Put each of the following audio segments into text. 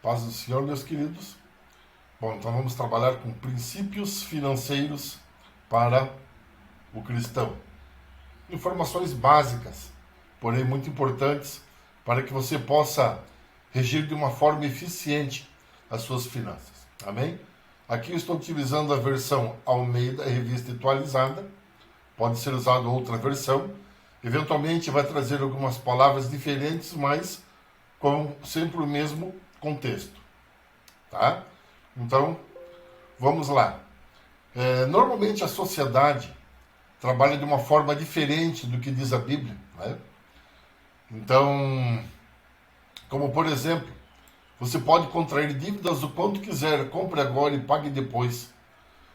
Paz do Senhor, meus queridos. Bom, então vamos trabalhar com princípios financeiros para o cristão. Informações básicas, porém muito importantes, para que você possa regir de uma forma eficiente as suas finanças. Amém? Aqui eu estou utilizando a versão Almeida, revista atualizada. Pode ser usada outra versão. Eventualmente vai trazer algumas palavras diferentes, mas com sempre o mesmo contexto. Tá? Então, vamos lá. Normalmente a sociedade trabalha de uma forma diferente do que diz a Bíblia. Né? Então, como por exemplo, você pode contrair dívidas o quanto quiser, compre agora e pague depois.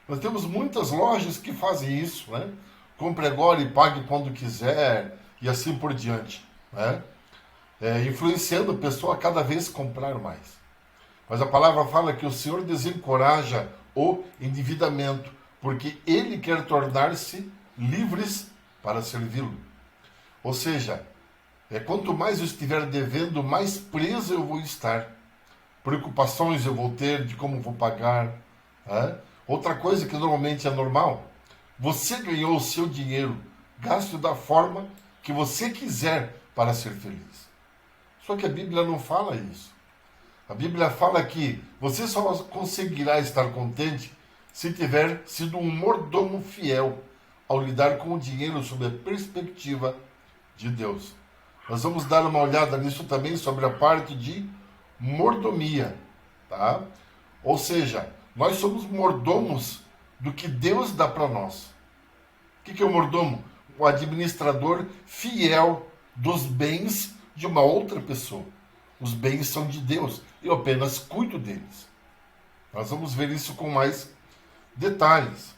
Nós temos muitas lojas que fazem isso, né? Compre agora e pague quando quiser, e assim por diante. Né? Influenciando a pessoa a cada vez comprar mais. Mas a palavra fala que o Senhor desencoraja o endividamento, porque Ele quer tornar-se livres para servi-lo. Ou seja, quanto mais eu estiver devendo, mais preso eu vou estar. Preocupações eu vou ter de como vou pagar. Né? Outra coisa que normalmente é normal, você ganhou o seu dinheiro, gaste da forma que você quiser para ser feliz. Só que a Bíblia não fala isso. A Bíblia fala que você só conseguirá estar contente se tiver sido um mordomo fiel ao lidar com o dinheiro sob a perspectiva de Deus. Nós vamos dar uma olhada nisso também sobre a parte de mordomia. Tá? Ou seja, nós somos mordomos do que Deus dá para nós. O que é o mordomo? O administrador fiel dos bens de uma outra pessoa. Os bens são de Deus. Eu apenas cuido deles. Nós vamos ver isso com mais detalhes.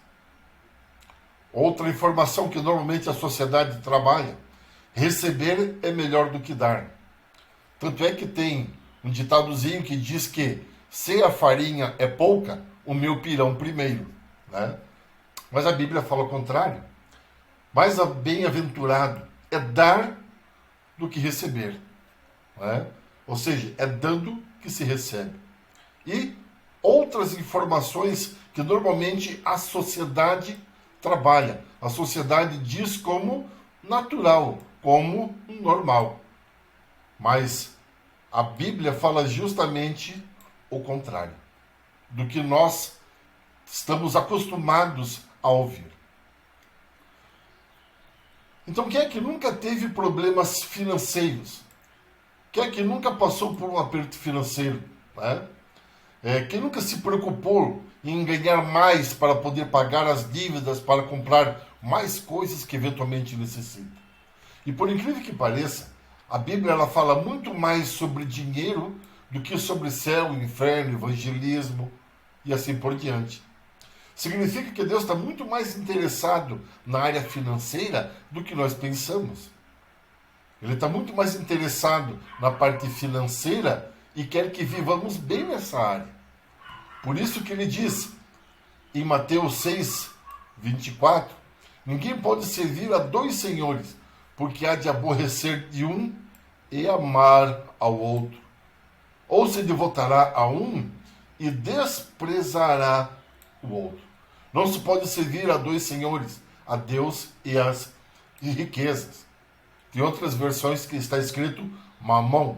Outra informação que normalmente a sociedade trabalha. Receber é melhor do que dar. Tanto é que tem um ditadozinho que diz que se a farinha é pouca, o meu pirão primeiro. Né? Mas a Bíblia fala o contrário. Mais bem-aventurado é dar do que receber. Né? Ou seja, é dando que se recebe. E outras informações que normalmente a sociedade trabalha. A sociedade diz como natural, como normal. Mas a Bíblia fala justamente o contrário. Do que nós estamos acostumados a ouvir. Então, quem é que nunca teve problemas financeiros? Quem é que nunca passou por um aperto financeiro? Né? Quem nunca se preocupou em ganhar mais para poder pagar as dívidas, para comprar mais coisas que eventualmente necessita? E por incrível que pareça, a Bíblia ela fala muito mais sobre dinheiro do que sobre céu, inferno, evangelismo e assim por diante. Significa que Deus está muito mais interessado na área financeira do que nós pensamos. Ele está muito mais interessado na parte financeira e quer que vivamos bem nessa área. Por isso que ele diz, em Mateus 6, 24, ninguém pode servir a dois senhores, porque há de aborrecer de um e amar ao outro. Ou se devotará a um e desprezará o outro. Não se pode servir a dois senhores, a Deus e as riquezas. Tem outras versões que está escrito Mamon.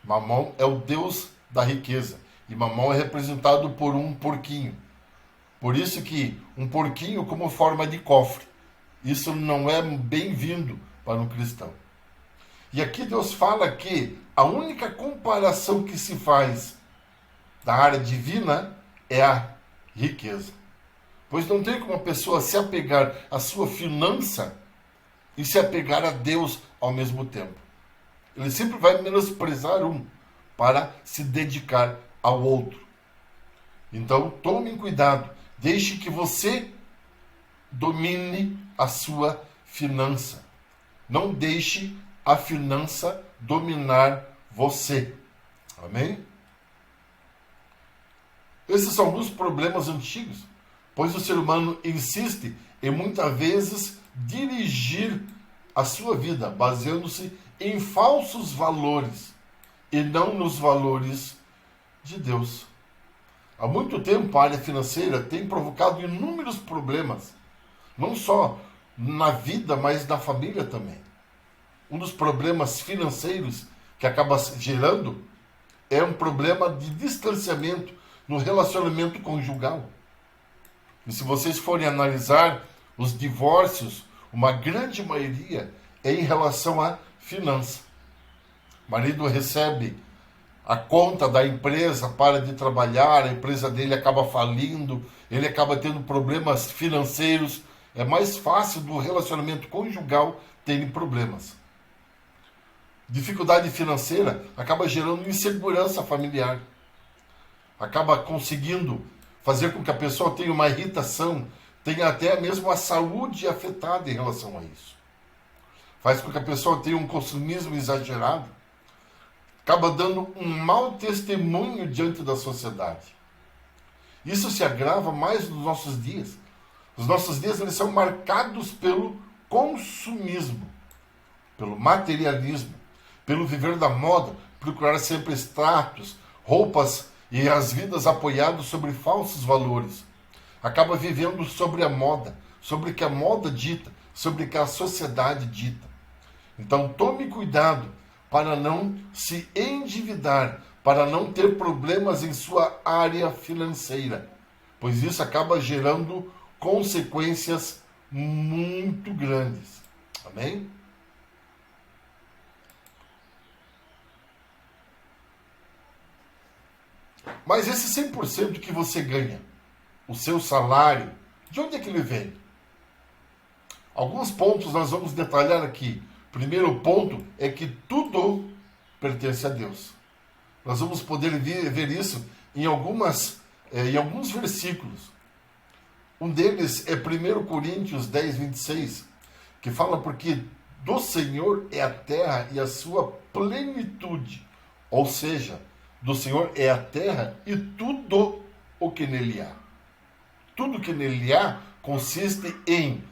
Mamon é o Deus da riqueza. E Mamon é representado por um porquinho. Por isso que um porquinho como forma de cofre. Isso não é bem-vindo para um cristão. E aqui Deus fala que a única comparação que se faz da área divina é a riqueza. Pois não tem como a pessoa se apegar à sua finança e se apegar a Deus ao mesmo tempo. Ele sempre vai menosprezar um para se dedicar ao outro. Então, tome cuidado. Deixe que você domine a sua finança. Não deixe a finança dominar você. Amém? Esses são alguns problemas antigos, pois o ser humano insiste em muitas vezes dirigir a sua vida baseando-se em falsos valores e não nos valores de Deus. Há muito tempo a área financeira tem provocado inúmeros problemas, não só na vida, mas na família também. Um dos problemas financeiros que acaba gerando é um problema de distanciamento no relacionamento conjugal. E se vocês forem analisar os divórcios, uma grande maioria é em relação à finança. O marido recebe a conta da empresa, para de trabalhar, a empresa dele acaba falindo, ele acaba tendo problemas financeiros. É mais fácil do relacionamento conjugal terem problemas. Dificuldade financeira acaba gerando insegurança familiar. Acaba conseguindo fazer com que a pessoa tenha uma irritação, tenha até mesmo a saúde afetada em relação a isso. Faz com que a pessoa tenha um consumismo exagerado, acaba dando um mau testemunho diante da sociedade. Isso se agrava mais nos nossos dias. Os nossos dias eles são marcados pelo consumismo, pelo materialismo, pelo viver da moda, procurar sempre status, roupas e as vidas apoiadas sobre falsos valores. Acaba vivendo sobre a moda, sobre o que a moda dita, sobre o que a sociedade dita. Então tome cuidado para não se endividar, para não ter problemas em sua área financeira, pois isso acaba gerando consequências muito grandes. Amém? Mas esse 100% que você ganha, o seu salário, de onde é que ele vem? Alguns pontos nós vamos detalhar aqui. Primeiro ponto é que tudo pertence a Deus. Nós vamos poder ver isso em alguns versículos. Um deles é 1 Coríntios 10, 26, que fala porque do Senhor é a terra e a sua plenitude. Ou seja, do Senhor é a terra e tudo o que nele há. Tudo que nele há consiste em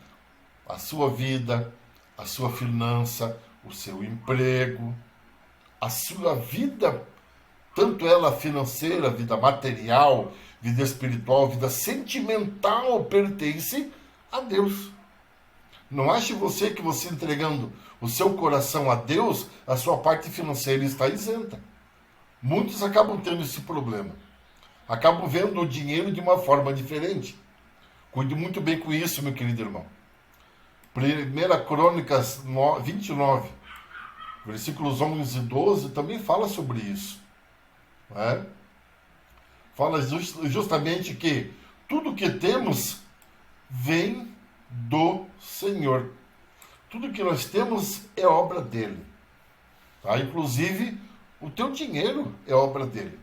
a sua vida, a sua finança, o seu emprego, a sua vida, tanto ela financeira, vida material, vida espiritual, vida sentimental, pertence a Deus. Não ache você que você entregando o seu coração a Deus, a sua parte financeira está isenta. Muitos acabam tendo esse problema. Acabam vendo o dinheiro de uma forma diferente. Cuide muito bem com isso, meu querido irmão. 1 Crônicas 29, versículos 11 e 12, também fala sobre isso. Né? Fala justamente que tudo que temos vem do Senhor. Tudo que nós temos é obra dele. Tá? Inclusive, o teu dinheiro é obra dele.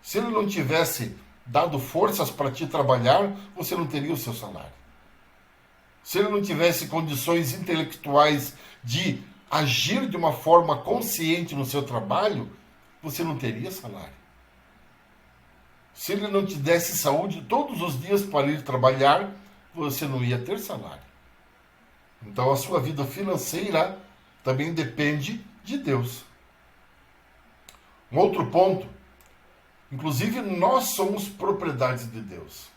Se ele não tivesse dado forças para te trabalhar, você não teria o seu salário. Se ele não tivesse condições intelectuais de agir de uma forma consciente no seu trabalho, você não teria salário. Se ele não te desse saúde todos os dias para ir trabalhar, você não ia ter salário. Então a sua vida financeira também depende de Deus. Um outro ponto, inclusive nós somos propriedades de Deus.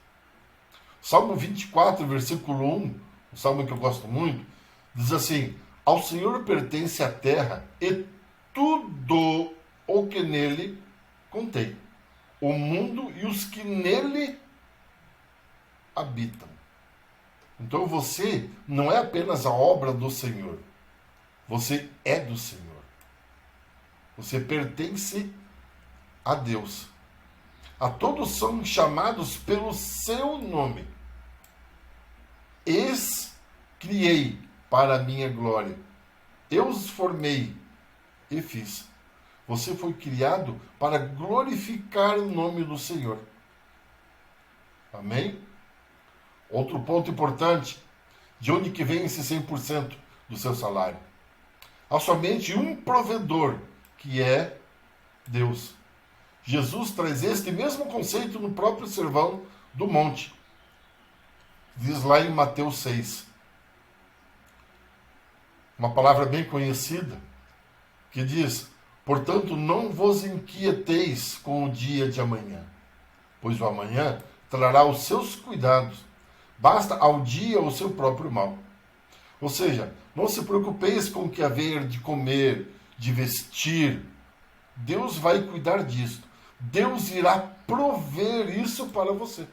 Salmo 24, versículo 1, um salmo que eu gosto muito, diz assim: ao Senhor pertence a terra e tudo o que nele contém, o mundo e os que nele habitam. Então você não é apenas a obra do Senhor, você é do Senhor. Você pertence a Deus. A todos são chamados pelo seu nome. Criei para a minha glória. Eu os formei e fiz. Você foi criado para glorificar o nome do Senhor. Amém? Outro ponto importante. De onde que vem esse 100% do seu salário? Há somente um provedor, que é Deus. Jesus traz este mesmo conceito no próprio Sermão do Monte. Diz lá em Mateus 6. Uma palavra bem conhecida, que diz: Portanto, não vos inquieteis com o dia de amanhã, pois o amanhã trará os seus cuidados. Basta ao dia o seu próprio mal. Ou seja, não se preocupeis com o que haver de comer, de vestir. Deus vai cuidar disso. Deus irá prover isso para você.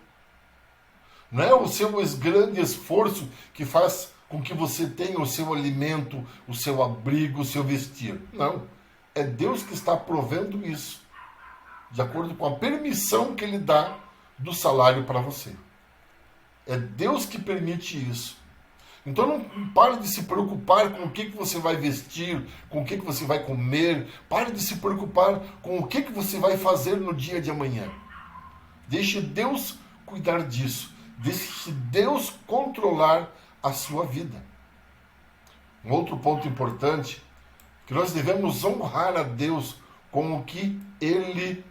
Não é o seu grande esforço que faz com que você tenha o seu alimento, o seu abrigo, o seu vestir. Não. É Deus que está provendo isso, de acordo com a permissão que Ele dá do salário para você. É Deus que permite isso. Então não pare de se preocupar com o que você vai vestir, com o que você vai comer. Pare de se preocupar com o que você vai fazer no dia de amanhã. Deixe Deus cuidar disso. Deixe Deus controlar a sua vida. Um outro ponto importante, que nós devemos honrar a Deus com o que Ele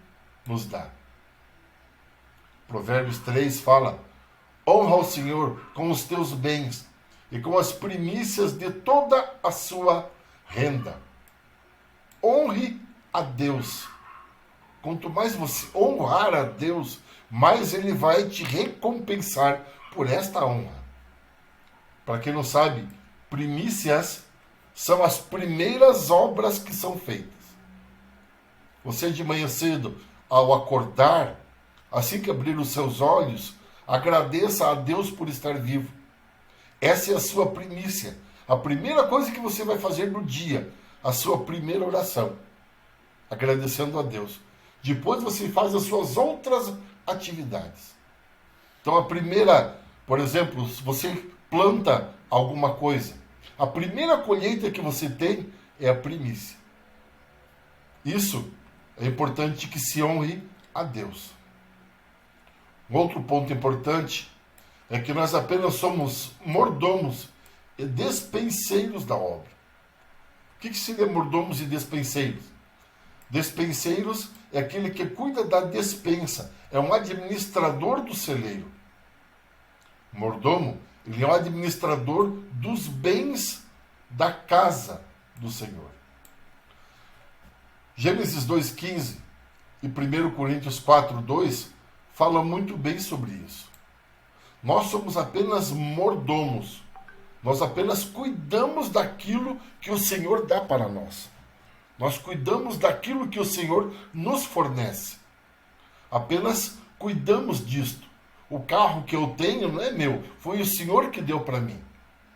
nos dá. Provérbios 3 fala: honra ao Senhor com os teus bens e com as primícias de toda a sua renda. Honre a Deus. Quanto mais você honrar a Deus, mais Ele vai te recompensar por esta honra. Para quem não sabe, primícias são as primeiras obras que são feitas. Você de manhã cedo, ao acordar, assim que abrir os seus olhos, agradeça a Deus por estar vivo. Essa é a sua primícia. A primeira coisa que você vai fazer no dia, a sua primeira oração, agradecendo a Deus. Depois você faz as suas outras atividades. Então a primeira, por exemplo, se você planta alguma coisa, a primeira colheita que você tem é a primícia. Isso é importante que se honre a Deus. Um outro ponto importante é que nós apenas somos mordomos e despenseiros da obra. O que seria mordomos e despenseiros? Despenseiros é aquele que cuida da despensa, é um administrador do celeiro. Mordomo, ele é um administrador dos bens da casa do Senhor. Gênesis 2,15 e 1 Coríntios 4,2 falam muito bem sobre isso. Nós somos apenas mordomos. Nós apenas cuidamos daquilo que o Senhor dá para nós. Nós cuidamos daquilo que o Senhor nos fornece. Apenas cuidamos disto. O carro que eu tenho não é meu. Foi o Senhor que deu para mim,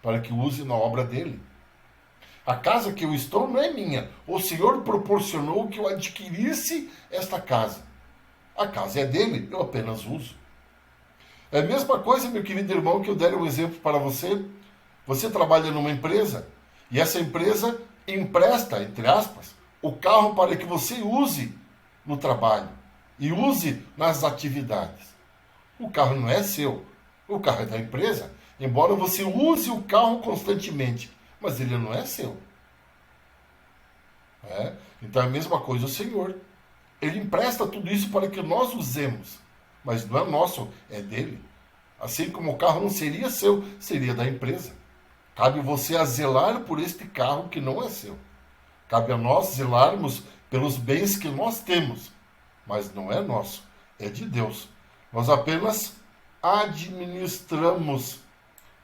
para que use na obra dele. A casa que eu estou não é minha. O Senhor proporcionou que eu adquirisse esta casa. A casa é dele, eu apenas uso. É a mesma coisa, meu querido irmão, que eu der um exemplo para você. Você trabalha numa empresa e essa empresa empresta, entre aspas, o carro para que você use no trabalho e use nas atividades. O carro não é seu, o carro é da empresa, embora você use o carro constantemente, mas ele não é seu. Então é a mesma coisa o Senhor. Ele empresta tudo isso para que nós usemos, mas não é nosso, é dele. Assim como o carro não seria seu, seria da empresa. Cabe você a zelar por este carro que não é seu. Cabe a nós zelarmos pelos bens que nós temos, mas não é nosso, é de Deus. Nós apenas administramos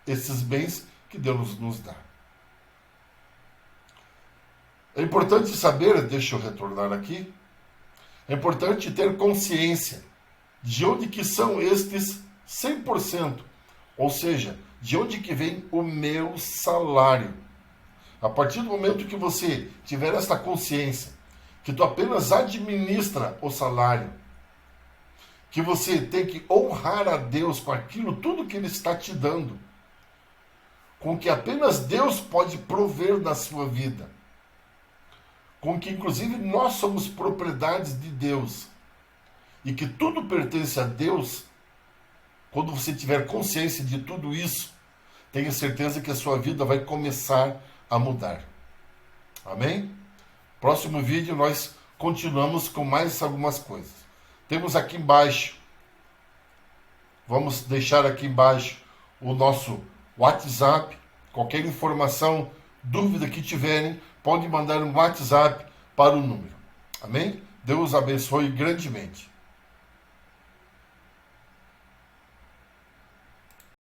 esses bens que Deus nos dá. É importante saber, deixa eu retornar aqui, é importante ter consciência de onde que são estes 100%, ou seja, de onde que vem o meu salário. A partir do momento que você tiver essa consciência, que tu apenas administra o salário, que você tem que honrar a Deus com aquilo, tudo que Ele está te dando, com que apenas Deus pode prover na sua vida, com que inclusive nós somos propriedades de Deus, e que tudo pertence a Deus. Quando você tiver consciência de tudo isso, tenha certeza que a sua vida vai começar a mudar. Amém? Próximo vídeo nós continuamos com mais algumas coisas. Temos aqui embaixo, vamos deixar aqui embaixo o nosso WhatsApp. Qualquer informação, dúvida que tiverem, pode mandar um WhatsApp para o número. Amém? Deus abençoe grandemente.